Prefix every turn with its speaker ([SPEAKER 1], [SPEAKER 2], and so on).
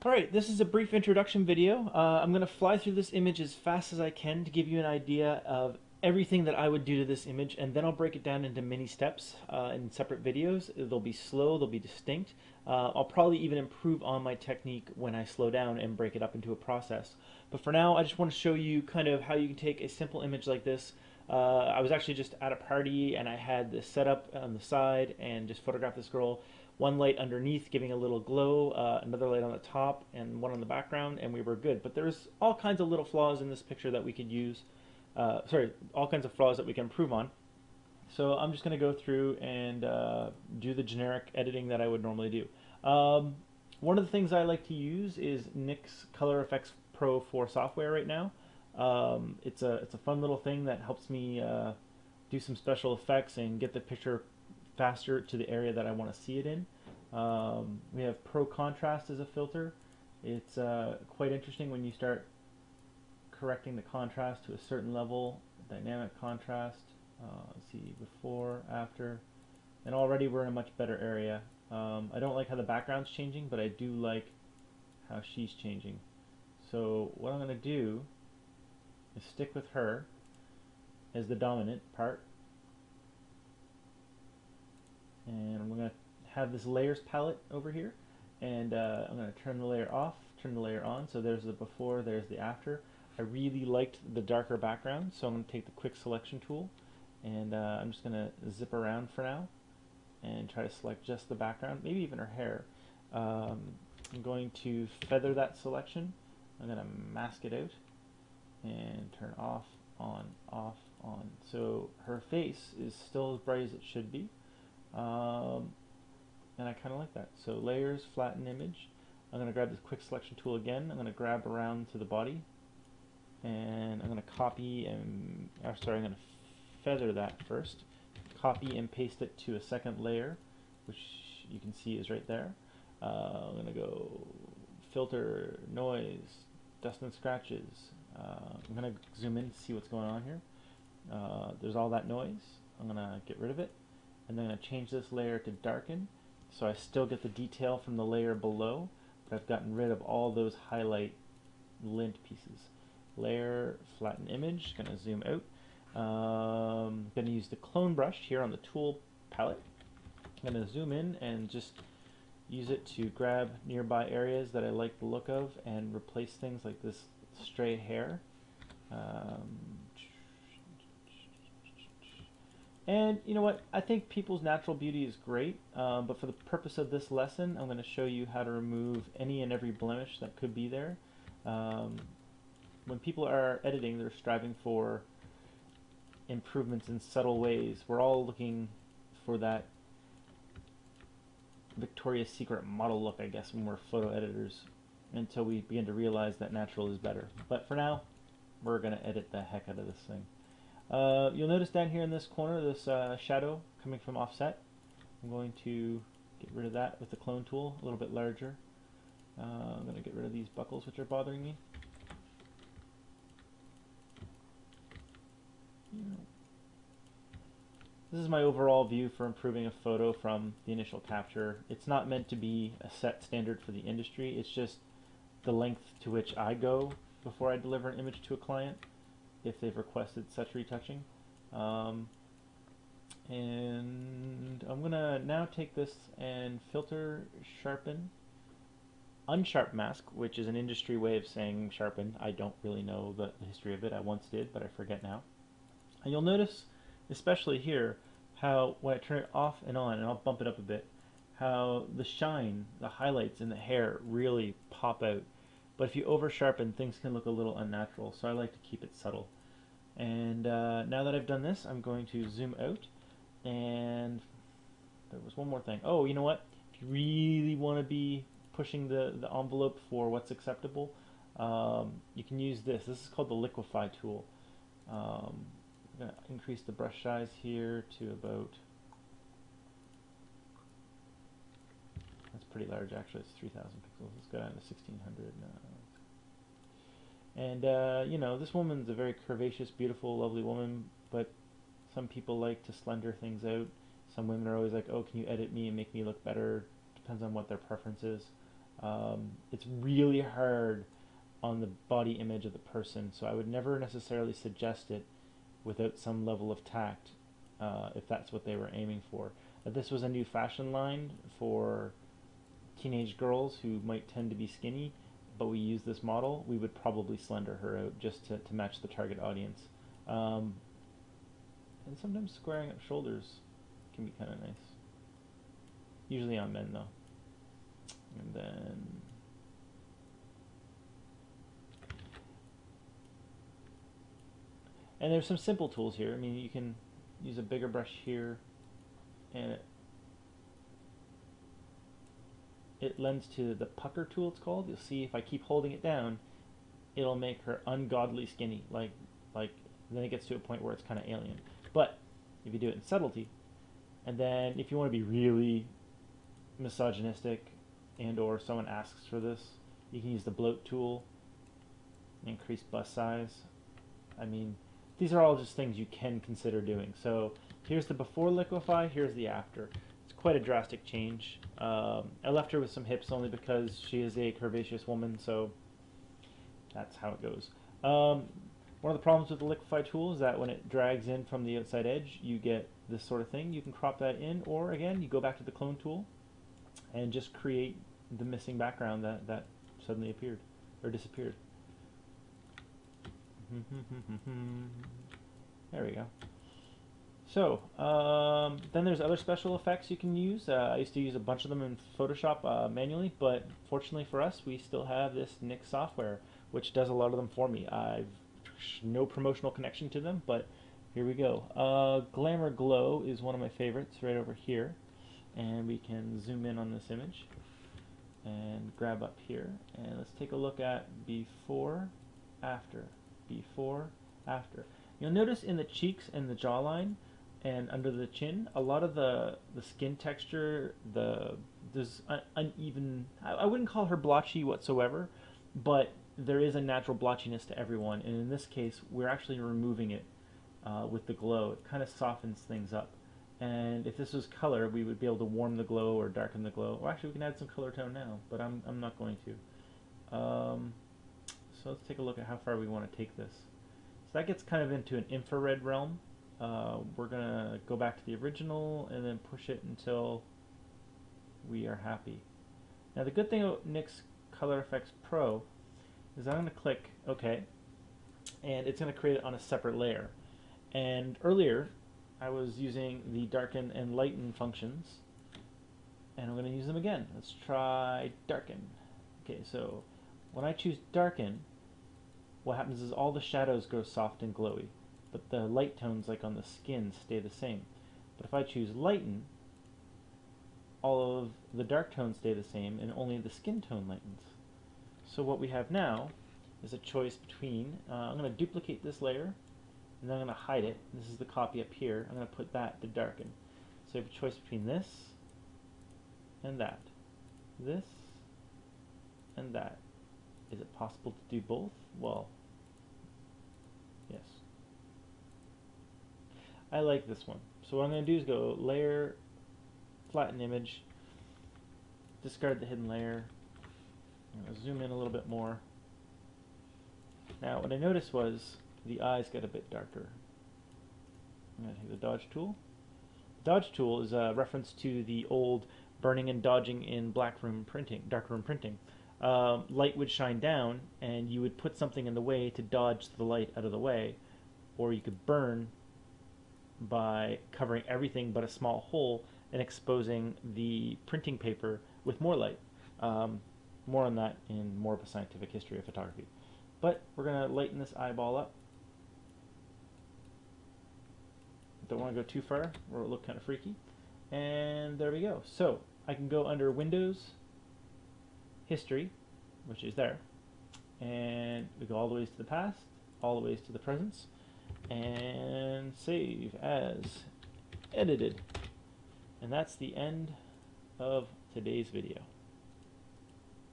[SPEAKER 1] Alright, this is a brief introduction video. I'm going to fly through this image as fast as I can to give you an idea of everything that I would do to this image, and then I'll break it down into mini steps in separate videos. They'll be slow, they'll be distinct. I'll probably even improve on my technique when I slow down and break it up into a process. But for now, I just want to show you kind of how you can take a simple image like this. I was actually just at a party and I had this set up on the side and just photographed this girl. One light underneath giving a little glow, another light on the top, and one on the background, and we were good. But there's all kinds of little flaws in this picture that we could use. All kinds of flaws that we can improve on. So I'm just going to go through and do the generic editing that I would normally do. One of the things I like to use is NYX Color Effects Pro 4 software right now. It's a fun little thing that helps me do some special effects and get the picture faster to the area that I want to see it in. We have Pro Contrast as a filter. It's quite interesting when you start correcting the contrast to a certain level. Dynamic contrast, let's see, before, after, and already we're in a much better area. I don't like how the background's changing, but I do like how she's changing. So what I'm going to do is stick with her as the dominant part, and we're going to have this layers palette over here, and I'm going to turn the layer off, turn the layer on. So there's the before, there's the after. I really liked the darker background, so I'm going to take the quick selection tool, and I'm just going to zip around for now and try to select just the background, maybe even her hair. I'm going to feather that selection. I'm going to mask it out and turn off, on, off, on. So her face is still as bright as it should be. And I kind of like that. So layers, flatten image. I'm going to grab this quick selection tool again. I'm going to grab around to the body, and I'm going to copy and, I'm going to feather that first. Copy and paste it to a second layer, which you can see is right there. I'm going to go filter, noise, dust and scratches. I'm going to zoom in to see what's going on here. There's all that noise. I'm going to get rid of it, and then I'm going to change this layer to darken, so I still get the detail from the layer below, but I've gotten rid of all those highlight lint pieces. Layer, flatten image, going to zoom out. Going to use the clone brush here on the tool palette. I'm going to zoom in and just use it to grab nearby areas that I like the look of and replace things like this stray hair. And you know what? I think people's natural beauty is great, but for the purpose of this lesson, I'm going to show you how to remove any and every blemish that could be there. When people are editing, they're striving for improvements in subtle ways. We're all looking for that Victoria's Secret model look, I guess, when we're photo editors, until we begin to realize that natural is better. But for now, we're going to edit the heck out of this thing. You'll notice down here in this corner, this shadow coming from offset. I'm going to get rid of that with the clone tool, a little bit larger. I'm going to get rid of these buckles which are bothering me. This is my overall view for improving a photo from the initial capture. It's not meant to be a set standard for the industry. It's just the length to which I go before I deliver an image to a client if they've requested such retouching. And I'm going to now take this and filter, sharpen, unsharp mask, which is an industry way of saying sharpen. I don't really know the history of it. I once did, but I forget now. And you'll notice, especially here, how when I turn it off and on, and I'll bump it up a bit, how the shine, the highlights in the hair really pop out. But if you over sharpen, things can look a little unnatural, so I like to keep it subtle. And now that I've done this, I'm going to zoom out, and there was one more thing. Oh, you know what? If you really want to be pushing the envelope for what's acceptable, you can use this. This is called the Liquify tool. I'm going to increase the brush size here to about, that's pretty large actually, it's 3,000 pixels. Let's go down to 1,600 now. And you know, this woman's a very curvaceous, beautiful, lovely woman, but some people like to slender things out. Some women are always like, oh, can you edit me and make me look better? Depends on what their preference is. It's really hard on the body image of the person, so I would never necessarily suggest it without some level of tact, if that's what they were aiming for. If this was a new fashion line for teenage girls who might tend to be skinny, but we use this model, we would probably slender her out just to match the target audience. Um, and sometimes squaring up shoulders can be kind of nice. Usually on men though. And then there's some simple tools here. I mean, you can use a bigger brush here, and it lends to the pucker tool, it's called. You'll see if I keep holding it down, it'll make her ungodly skinny. Like then it gets to a point where it's kind of alien. But if you do it in subtlety, and then if you want to be really misogynistic and or someone asks for this, you can use the bloat tool, increase bust size. I mean, these are all just things you can consider doing. So here's the before Liquify, here's the after. It's quite a drastic change. I left her with some hips only because she is a curvaceous woman, so that's how it goes. One of the problems with the Liquify tool is that when it drags in from the outside edge, you get this sort of thing. You can crop that in, or again, you go back to the clone tool and just create the missing background that suddenly appeared or disappeared. There we go. So then there's other special effects you can use. I used to use a bunch of them in Photoshop manually, but fortunately for us, we still have this NYX software, which does a lot of them for me. I've no promotional connection to them, but here we go. Glamour Glow is one of my favorites right over here, and we can zoom in on this image and grab up here, and let's take a look at before, after. Before, after. You'll notice in the cheeks and the jawline and under the chin, a lot of the skin texture, there's uneven. I wouldn't call her blotchy whatsoever, but there is a natural blotchiness to everyone, and in this case, we're actually removing it with the glow. It kind of softens things up. And if this was color, we would be able to warm the glow or darken the glow. Or actually, we can add some color tone now, but I'm not going to. So let's take a look at how far we want to take this. So that gets kind of into an infrared realm. We're going to go back to the original and then push it until we are happy. Now the good thing about NYX Color Effects Pro is I'm going to click OK, and it's going to create it on a separate layer. And earlier I was using the darken and lighten functions, and I'm going to use them again. Let's try darken. Okay, so when I choose darken, what happens is all the shadows go soft and glowy, but the light tones like on the skin stay the same. But if I choose lighten, all of the dark tones stay the same and only the skin tone lightens. So what we have now is a choice between, I'm going to duplicate this layer, and then I'm going to hide it. This is the copy up here. I'm going to put that to darken. So you have a choice between this and that. This and that. Is it possible to do both? Well, yes. I like this one. So what I'm going to do is go layer, flatten image, discard the hidden layer. I'm going to zoom in a little bit more. Now what I noticed was the eyes get a bit darker. I'm going to take the dodge tool. The dodge tool is a reference to the old burning and dodging in darkroom printing. Light would shine down and you would put something in the way to dodge the light out of the way, or you could burn by covering everything but a small hole and exposing the printing paper with more light. More on that in more of a scientific history of photography. But we're going to lighten this eyeball up. Don't want to go too far or it'll look kind of freaky. And there we go. So I can go under Windows, History, which is there, and we go all the ways to the past, all the ways to the present, and save as edited. And that's the end of today's video.